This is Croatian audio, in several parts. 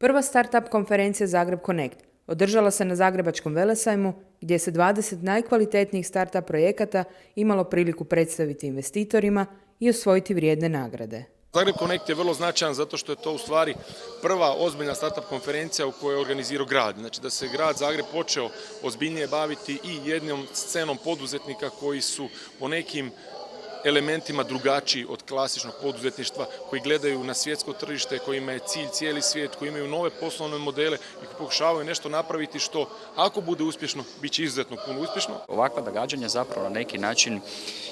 Prva startup konferencija Zagreb Connect održala se na Zagrebačkom velesajmu gdje se 20 najkvalitetnijih startup projekata imalo priliku predstaviti investitorima i osvojiti vrijedne nagrade. Zagreb Connect je vrlo značajan zato što je to u stvari prva ozbiljna startup konferencija u kojoj je organizirao grad. Znači da se grad Zagreb počeo ozbiljnije baviti i jednom scenom poduzetnika koji su po nekim elementima drugačiji od klasičnog poduzetništva, koji gledaju na svjetsko tržište, kojima je cilj cijeli svijet, koji imaju nove poslovne modele i koji pokušavaju nešto napraviti što, ako bude uspješno, bit će izuzetno puno uspješno. Ovakva događanja zapravo na neki način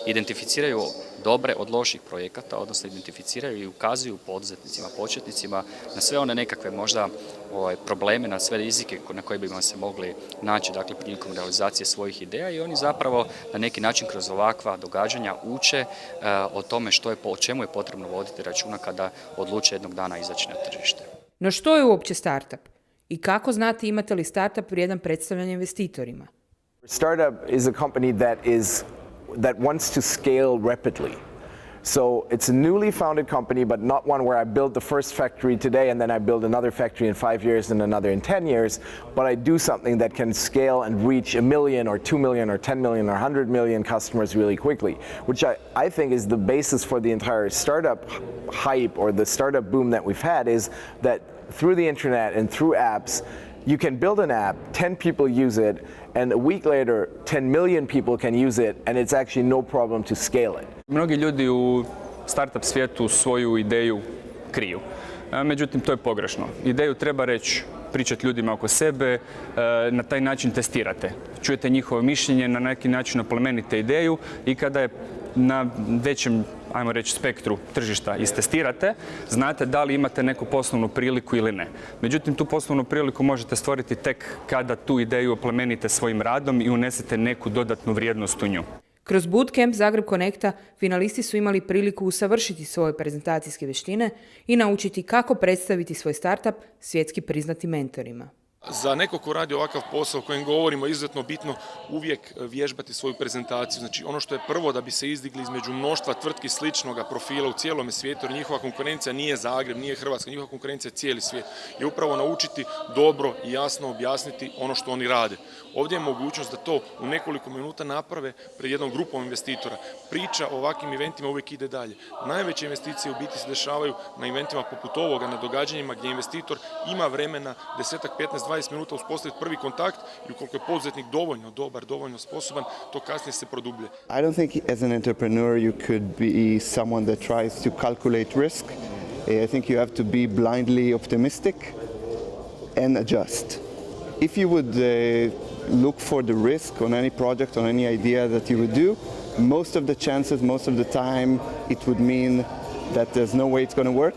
identificiraju dobre od loših projekata, odnosno identificiraju i ukazuju poduzetnicima, početnicima na sve one nekakve možda probleme, na sve rizike na koje bi se mogli naći, dakle, prilikom realizacije svojih ideja, i oni zapravo na neki način kroz ovakva događanja uče o tome o čemu je potrebno voditi računa kada odluče jednog dana izaći na tržište. No što je uopće startup? I kako znati imate li startup vrijedan predstavljanja investitorima? Startup is a company that wants to scale rapidly. So it's a newly founded company, but not one where I build the first factory today and then I build another factory in 5 years and another in 10 years, but I do something that can scale and reach 1 million or 2 million or 10 million or 100 million customers really quickly, which I think is the basis for the entire startup hype or the startup boom that we've had, is that through the internet and through apps, you can build an app, 10 people use it, and a week later 10 million people can use it, and it's actually no problem to scale it. Mnogi ljudi u startup svijetu svoju ideju kriju. Međutim, to je pogrešno. Ideju treba reći, pričati ljudima oko sebe, na taj način testirate. Čujete njihovo mišljenje, na neki način oplemenite ideju i kada je na većem, ajmo reći, spektru tržišta istestirate, znate da li imate neku poslovnu priliku ili ne. Međutim, tu poslovnu priliku možete stvoriti tek kada tu ideju oplemenite svojim radom i unesete neku dodatnu vrijednost u nju. Kroz Bootcamp Zagreb Connecta finalisti su imali priliku usavršiti svoje prezentacijske vještine i naučiti kako predstaviti svoj startup svjetski priznatim mentorima. Za neko ko radi ovakav posao o kojem govorimo, izuzetno bitno uvijek vježbati svoju prezentaciju. Znači ono što je prvo da bi se izdigli između mnoštva tvrtki sličnog profila u cijelome svijetu, jer njihova konkurencija nije Zagreb, nije Hrvatska, njihova konkurencija je cijeli svijet. I upravo naučiti dobro i jasno objasniti ono što oni rade. Ovdje je mogućnost da to u nekoliko minuta naprave pred jednom grupom investitora. Priča o ovakvim eventima uvijek ide dalje. Najveće investicije u biti se dešavaju na eventima poput ovoga, na događanjima gdje investitor ima vremena 10, 15, 20 minuta uspostaviti prvi kontakt i ukoliko je poduzetnik dovoljno dobar, dovoljno sposoban, to kasnije se produblje. I don't think as an entrepreneur you could be someone that tries to calculate risk. I think you have to be blindly optimistic and adjust. If you would look for the risk on any project, on any idea that you would do, most of the chances, most of the time, it would mean that there's no way it's going to work.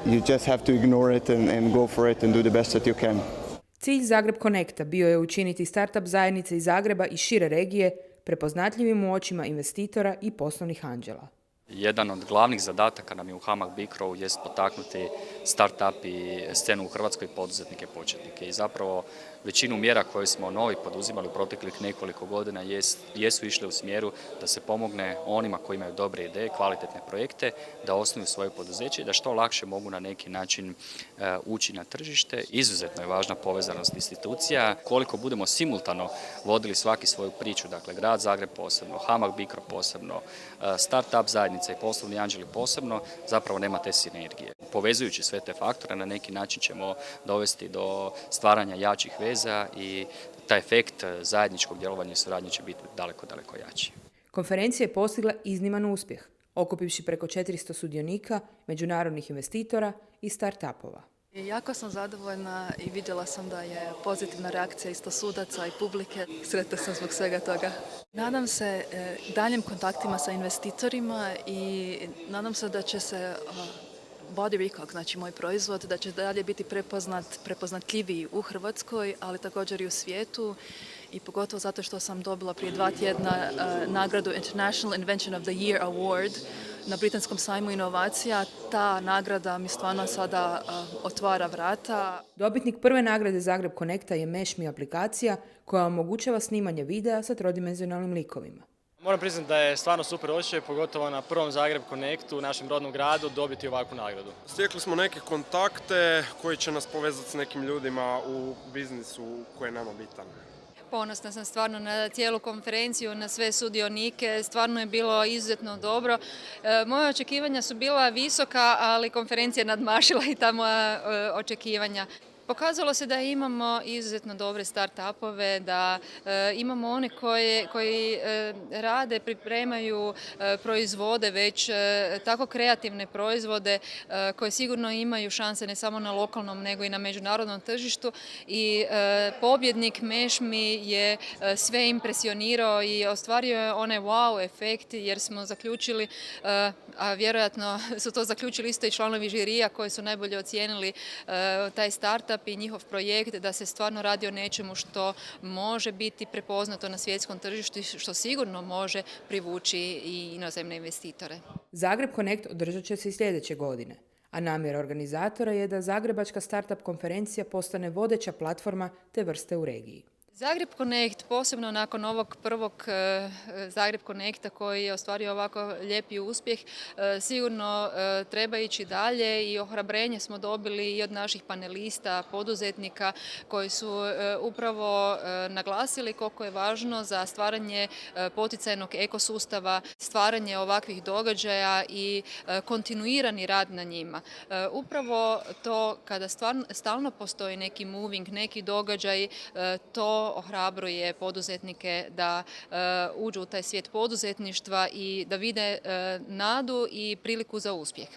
You just have to ignore it and go for it and do the best that you can. Cilj Zagreb Connecta bio je učiniti startup zajednice iz Zagreba i šire regije prepoznatljivim u očima investitora i poslovnih anđela. Jedan od glavnih zadataka nam je u HAMAG BICRO jest potaknuti start-up i scenu u Hrvatskoj, poduzetnike, početnike. I zapravo većinu mjera koje smo novi poduzimali u proteklih nekoliko godina jesu išle u smjeru da se pomogne onima koji imaju dobre ideje, kvalitetne projekte, da osnuju svoje poduzeće i da što lakše mogu na neki način ući na tržište. Izuzetno je važna povezanost institucija. Koliko budemo simultano vodili svaki svoju priču, dakle Grad Zagreb posebno, HAMAG BICRO posebno, start-up zajednica i poslovni anđeli posebno, zapravo nema te sinergije. Povezujući sve te faktore, na neki način ćemo dovesti do stvaranja jačih veza i taj efekt zajedničkog djelovanja i suradnje će biti daleko, daleko jači. Konferencija je postigla izniman uspjeh, okupivši preko 400 sudionika, međunarodnih investitora i start-upova. Jako sam zadovoljna i vidjela sam da je pozitivna reakcija isto sudaca i publike. Sretna sam zbog svega toga. Nadam se daljim kontaktima sa investitorima i nadam se da će se Body Recog, znači moj proizvod, da će dalje biti prepoznatljiviji u Hrvatskoj, ali također i u svijetu. I pogotovo zato što sam dobila prije 2 tjedna nagradu International Invention of the Year Award na Britanskom sajmu inovacija. Ta nagrada mi stvarno sada otvara vrata. Dobitnik prve nagrade Zagreb Connecta je Mesh Me aplikacija koja omogućava snimanje videa sa trodimenzionalnim likovima. Moram priznati da je stvarno super osjećaj, pogotovo na prvom Zagreb Connectu u našem rodnom gradu dobiti ovakvu nagradu. Stekli smo neke kontakte koji će nas povezati s nekim ljudima u biznisu koji je nama bitan. Ponosna sam stvarno na cijelu konferenciju, na sve sudionike, stvarno je bilo izuzetno dobro. Moja očekivanja su bila visoka, ali konferencija je nadmašila i ta moja očekivanja. Pokazalo se da imamo izuzetno dobre start-upove, da imamo one koji rade, pripremaju proizvode, već tako kreativne proizvode koje sigurno imaju šanse ne samo na lokalnom nego i na međunarodnom tržištu i pobjednik Mešmi je sve impresionirao i ostvario je onaj wow efekt jer smo zaključili, a vjerojatno su to zaključili isto i članovi žirija koji su najbolje ocijenili taj startup i njihov projekt, da se stvarno radi o nečemu što može biti prepoznato na svjetskom tržištu i što sigurno može privući i inozemne investitore. Zagreb Connect održat će se i sljedeće godine, a namjera organizatora je da Zagrebačka startup konferencija postane vodeća platforma te vrste u regiji. Zagreb Connect, posebno nakon ovog prvog Zagreb Connecta koji je ostvario ovako lijepi uspjeh, sigurno treba ići dalje i ohrabrenje smo dobili i od naših panelista, poduzetnika koji su upravo naglasili koliko je važno za stvaranje poticajnog ekosustava, stvaranje ovakvih događaja i kontinuirani rad na njima. Upravo to kada stalno postoji neki moving, neki događaj, to ohrabruje poduzetnike da uđu u taj svijet poduzetništva i da vide nadu i priliku za uspjeh.